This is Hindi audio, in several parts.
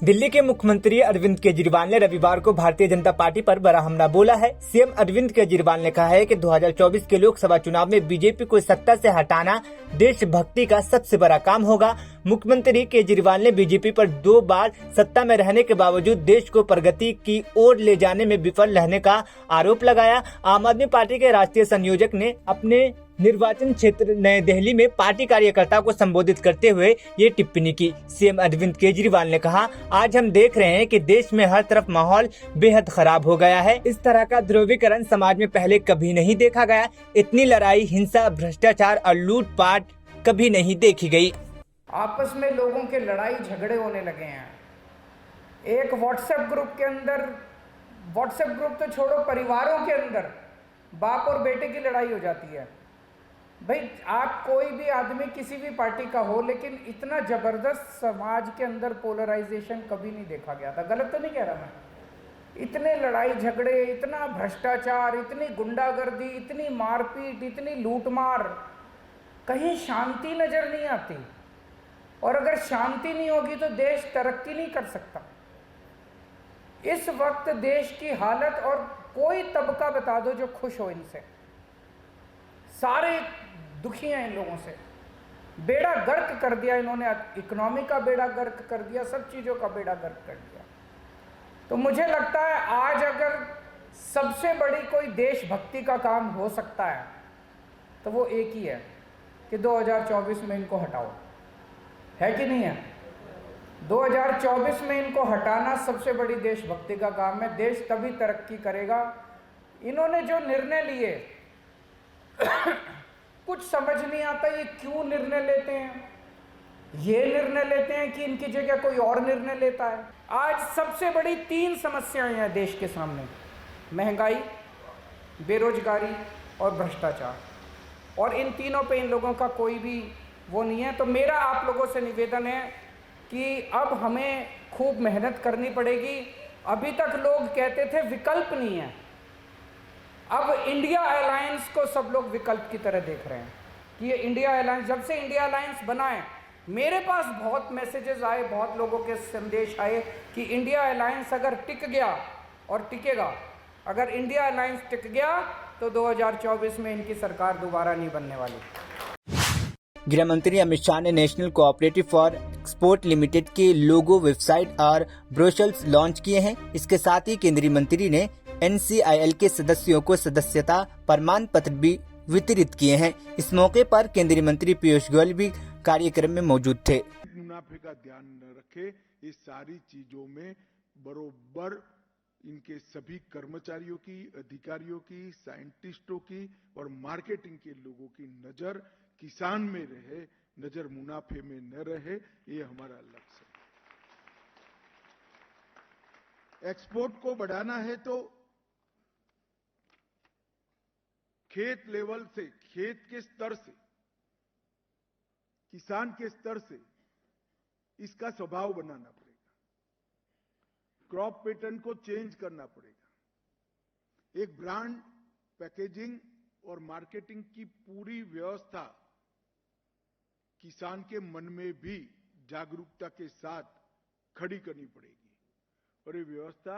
दिल्ली के मुख्यमंत्री अरविंद केजरीवाल ने रविवार को भारतीय जनता पार्टी पर बड़ा हमला बोला है। सीएम अरविंद केजरीवाल ने कहा है कि 2024 के लोकसभा चुनाव में बीजेपी को सत्ता से हटाना देशभक्ति का सबसे बड़ा काम होगा। मुख्यमंत्री केजरीवाल ने बीजेपी पर 2 बार सत्ता में रहने के बावजूद देश को प्रगति की ओर ले जाने में विफल रहने का आरोप लगाया। आम आदमी पार्टी के राष्ट्रीय संयोजक ने अपने निर्वाचन क्षेत्र नई दिल्ली में पार्टी कार्यकर्ताओं को संबोधित करते हुए ये टिप्पणी की। सीएम अरविंद केजरीवाल ने कहा, आज हम देख रहे हैं कि देश में हर तरफ माहौल बेहद खराब हो गया है। इस तरह का ध्रुवीकरण समाज में पहले कभी नहीं देखा गया। इतनी लड़ाई, हिंसा, भ्रष्टाचार और लूटपाट कभी नहीं देखी गई। आपस में लोगों के लड़ाई झगड़े होने लगे हैं। एक व्हाट्सएप ग्रुप के अंदर, व्हाट्सएप ग्रुप तो छोड़ो, परिवारों के अंदर बाप और बेटे की लड़ाई हो जाती है। भाई, आप कोई भी आदमी किसी भी पार्टी का हो, लेकिन इतना ज़बरदस्त समाज के अंदर पोलराइजेशन कभी नहीं देखा गया था। गलत तो नहीं कह रहा मैं। इतने लड़ाई झगड़े, इतना भ्रष्टाचार, इतनी गुंडागर्दी, इतनी मारपीट, इतनी लूटमार, कहीं शांति नज़र नहीं आती। और अगर शांति नहीं होगी तो देश तरक्की नहीं कर सकता। इस वक्त देश की हालत, और कोई तबका बता दो जो खुश हो इनसे, सारे दुखी हैं इन लोगों से। बेड़ा गर्क कर दिया इन्होंने, इकोनॉमी का बेड़ा गर्क कर दिया, सब चीज़ों का बेड़ा गर्क कर दिया। तो मुझे लगता है आज अगर सबसे बड़ी कोई देशभक्ति का काम हो सकता है तो वो एक ही है कि 2024 में इनको हटाओ। है कि नहीं है? 2024 में इनको हटाना सबसे बड़ी देशभक्ति का काम है। देश तभी तरक्की करेगा। इन्होंने जो निर्णय लिए कुछ समझ नहीं आता, ये क्यों निर्णय लेते हैं। ये निर्णय लेते हैं कि इनकी जगह कोई और निर्णय लेता है। आज सबसे बड़ी 3 समस्याएं हैं देश के सामने: महंगाई, बेरोजगारी और भ्रष्टाचार। और इन तीनों पे इन लोगों का कोई भी वो नहीं है। तो मेरा आप लोगों से निवेदन है कि अब हमें खूब मेहनत करनी पड़ेगी। अभी तक लोग कहते थे विकल्प नहीं है, अब इंडिया अलायंस को सब लोग विकल्प की तरह देख रहे हैं कि ये इंडिया अलायंस, जब से इंडिया अलायंस बना है, मेरे पास बहुत मैसेजेस आए, बहुत लोगों के संदेश आए कि इंडिया अलायंस अगर टिक गया और टिकेगा, अगर इंडिया अलायंस टिक गया तो 2024 में इनकी सरकार दोबारा नहीं बनने वाली। गृह मंत्री अमित शाह ने national cooperative for export limited के लोगो, वेबसाइट और ब्रोशर्स लॉन्च किए हैं। इसके साथ ही केंद्रीय मंत्री ने NCIL के सदस्यों को सदस्यता प्रमाण पत्र भी वितरित किए हैं। इस मौके पर केंद्रीय मंत्री पीयूष गोयल भी कार्यक्रम में मौजूद थे। मुनाफे का ध्यान न रखे, इस सारी चीजों में बरोबर इनके सभी कर्मचारियों की, अधिकारियों की, साइंटिस्टों की और मार्केटिंग के लोगों की नजर किसान में रहे, नजर मुनाफे में न रहे, ये हमारा लक्ष्य है। एक्सपोर्ट को बढ़ाना है तो खेत लेवल से, खेत के स्तर से, किसान के स्तर से इसका स्वभाव बनाना पड़ेगा। क्रॉप पैटर्न को चेंज करना पड़ेगा। एक ब्रांड, पैकेजिंग और मार्केटिंग की पूरी व्यवस्था किसान के मन में भी जागरूकता के साथ खड़ी करनी पड़ेगी। और ये व्यवस्था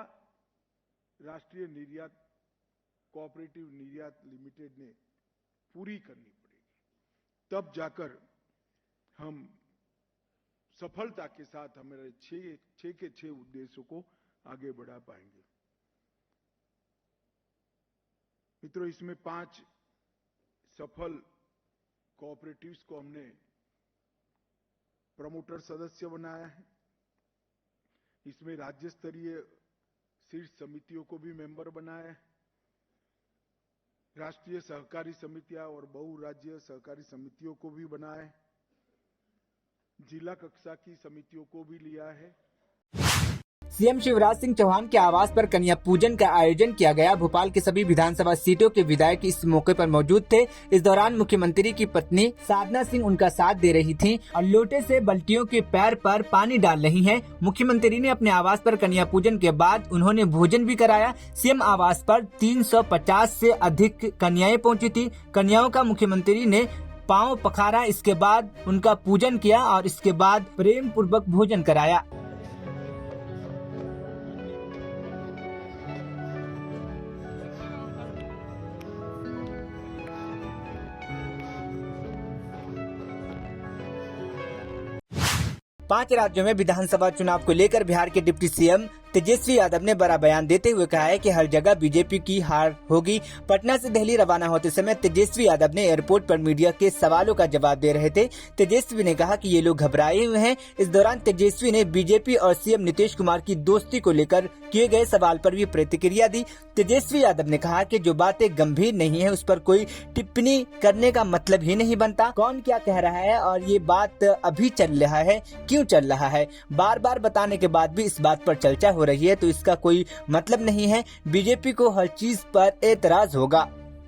राष्ट्रीय निर्यात कोऑपरेटिव निर्यात लिमिटेड ने पूरी करनी पड़ेगी। तब जाकर हम सफलता के साथ हमारे 6 के 6 उद्देश्यों को आगे बढ़ा पाएंगे। मित्रों, इसमें 5 सफल कोऑपरेटिव्स को हमने प्रमोटर सदस्य बनाया है। इसमें राज्य स्तरीय शीर्ष समितियों को भी मेंबर बनाया है। राष्ट्रीय सहकारी समितियां और बहुराज्यीय सहकारी समितियों को भी बनाया है। जिला कक्षा की समितियों को भी लिया है। सीएम शिवराज सिंह चौहान के आवास पर कन्या पूजन का आयोजन किया गया। भोपाल की सभी विधानसभा सीटों के विधायक इस मौके पर मौजूद थे। इस दौरान मुख्यमंत्री की पत्नी साधना सिंह उनका साथ दे रही थीं और लोटे से बल्टियों के पैर पर पानी डाल रही हैं। मुख्यमंत्री ने अपने आवास पर कन्या पूजन के बाद उन्होंने भोजन भी कराया। सीएम आवास पर 350 से अधिक कन्याएं पहुँची थी। कन्याओं का मुख्यमंत्री ने पांव पखारा, इसके बाद उनका पूजन किया और इसके बाद प्रेम पूर्वक भोजन कराया। 5 राज्यों में विधानसभा चुनाव को लेकर बिहार के डिप्टी सीएम तेजस्वी यादव ने बड़ा बयान देते हुए कहा है कि हर जगह बीजेपी की हार होगी। पटना से दिल्ली रवाना होते समय तेजस्वी यादव ने एयरपोर्ट पर मीडिया के सवालों का जवाब दे रहे थे। तेजस्वी ने कहा कि ये लोग घबराए हुए हैं। इस दौरान तेजस्वी ने बीजेपी और सीएम नीतीश कुमार की दोस्ती को लेकर किए गए सवाल पर भी प्रतिक्रिया दी। तेजस्वी यादव ने कहा कि जो बातें गंभीर नहीं है उस पर कोई टिप्पणी करने का मतलब ही नहीं बनता। कौन क्या कह रहा है और ये बात अभी चल रहा है, क्यों चल रहा है, बार बार बताने के बाद भी इस बात पर चर्चा हो रही है तो इसका कोई मतलब नहीं है। बीजेपी को हर चीज पर एतराज होगा।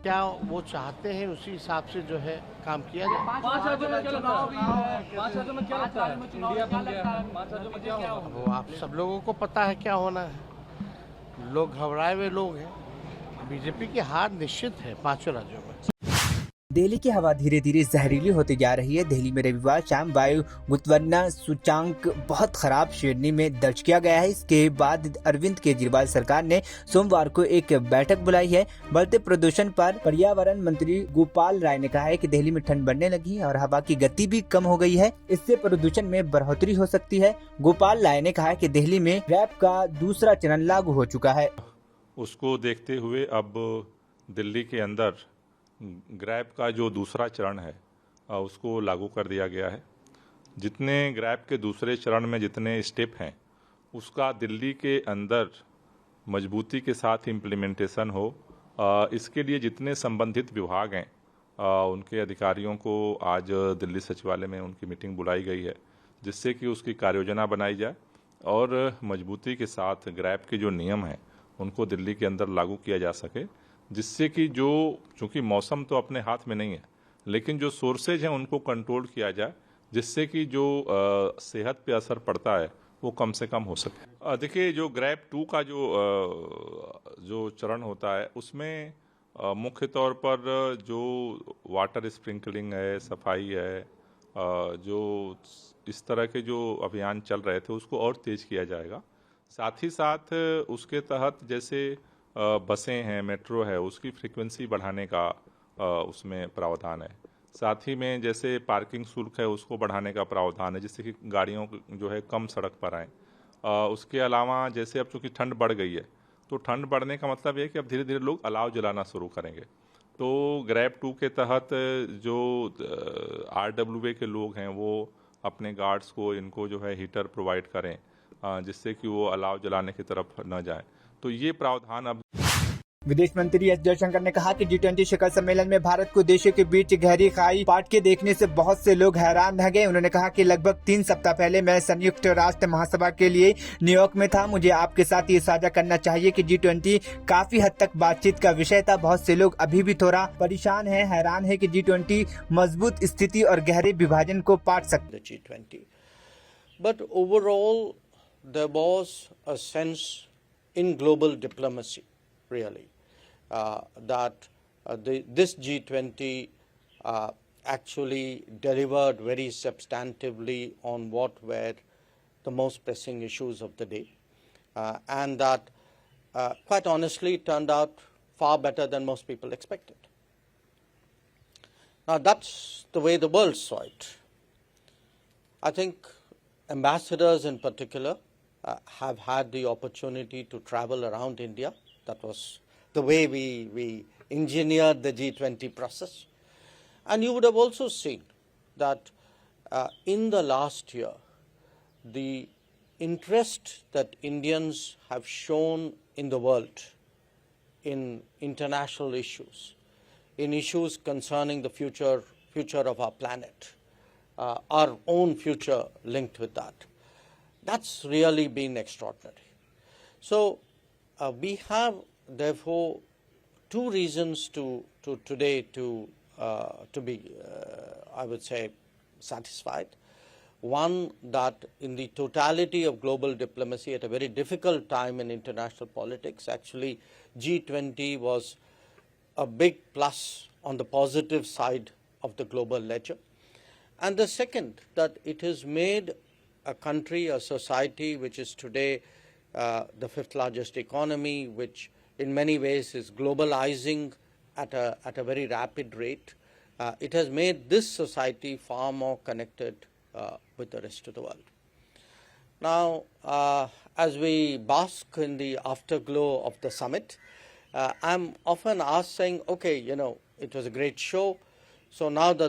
क्या वो चाहते हैं उसी हिसाब से जो है काम किया जाए। 5 राज्यों में क्या लगता है? 5 राज्यों में क्या लगता है? इंडिया बन गया है, 5 राज्यों में क्या होगा? वो आप सब लोगों को पता है क्या होना है। लोग घबराए हुए लोग हैं। बीजेपी की हार निश्चित है 5 राज्यों में। दिल्ली की हवा धीरे धीरे जहरीली होती जा रही है। दिल्ली में रविवार शाम वायु गुणवत्ता सूचांक बहुत खराब श्रेणी में दर्ज किया गया है। इसके बाद अरविंद केजरीवाल सरकार ने सोमवार को एक बैठक बुलाई है। बढ़ते प्रदूषण पर पर्यावरण मंत्री गोपाल राय ने कहा है कि दिल्ली में ठंड बढ़ने लगी है और हवा की गति भी कम हो गई है। इससे प्रदूषण में बढ़ोतरी हो सकती है। गोपाल राय ने कहा कि दिल्ली में रैप का दूसरा चरण लागू हो चुका है। उसको देखते हुए अब दिल्ली के अंदर ग्रैब का जो दूसरा चरण है उसको लागू कर दिया गया है। जितने ग्रैब के दूसरे चरण में जितने स्टेप हैं उसका दिल्ली के अंदर मजबूती के साथ इम्प्लीमेंटेशन हो, इसके लिए जितने संबंधित विभाग हैं उनके अधिकारियों को आज दिल्ली सचिवालय में उनकी मीटिंग बुलाई गई है, जिससे कि उसकी कार्ययोजना बनाई जाए और मजबूती के साथ ग्रैब के जो नियम हैं उनको दिल्ली के अंदर लागू किया जा सके, जिससे कि जो चूँकि मौसम तो अपने हाथ में नहीं है लेकिन जो सोर्सेज हैं उनको कंट्रोल किया जाए, जिससे कि जो सेहत पे असर पड़ता है वो कम से कम हो सके। देखिए, जो ग्रैब 2 का जो चरण होता है उसमें मुख्य तौर पर जो वाटर स्प्रिंकलिंग है, सफाई है, जो इस तरह के जो अभियान चल रहे थे उसको और तेज किया जाएगा। साथ ही साथ उसके तहत जैसे बसें हैं, मेट्रो है, उसकी फ्रीक्वेंसी बढ़ाने का उसमें प्रावधान है। साथ ही में जैसे पार्किंग शुल्क है उसको बढ़ाने का प्रावधान है, जिससे कि गाड़ियों जो है कम सड़क पर आएँ। उसके अलावा जैसे अब चूँकि ठंड बढ़ गई है तो ठंड बढ़ने का मतलब ये है कि अब धीरे धीरे लोग अलाव जलाना शुरू करेंगे। तो ग्रैब 2 के तहत जो RWA के लोग हैं वो अपने गार्ड्स को इनको जो है हीटर प्रोवाइड करें, जिससे कि वो अलाव जलाने की तरफ न जाएं। तो ये प्रावधान अब विदेश मंत्री एस जयशंकर ने कहा कि G20 शिखर सम्मेलन में भारत को देशों के बीच गहरी खाई पाट के देखने से बहुत से लोग हैरान रह गए। उन्होंने कहा कि लगभग 3 सप्ताह पहले मैं संयुक्त राष्ट्र महासभा के लिए न्यूयॉर्क में था। मुझे आपके साथ ये साझा करना चाहिए कि G20 काफी हद तक बातचीत का विषय था। बहुत से लोग अभी भी थोड़ा परेशान हैं, हैरान है कि G20 मजबूत स्थिति और गहरे विभाजन को पाट सकते। G20, but overall there was a sense in global diplomacy, really, that this G20 actually delivered very substantively on what were the most pressing issues of the day, and that quite honestly turned out far better than most people expected. Now that's the way the world saw it. I think ambassadors in particular have had the opportunity to travel around India. That was the way we engineered the G20 process. And you would have also seen that in the last year, the interest that Indians have shown in the world in international issues, in issues concerning the future of our planet, our own future linked with that, that's really been extraordinary. So we have therefore 2 reasons to today to be, I would say, satisfied. One, that in the totality of global diplomacy at a very difficult time in international politics, actually G20 was a big plus on the positive side of the global ledger. And the second, that it has made a country, a society which is today the 5th largest economy, which in many ways is globalizing at a very rapid rate. It has made this society far more connected with the rest of the world. Now, as we bask in the afterglow of the summit, I'm often asked saying, okay, it was a great show. So now that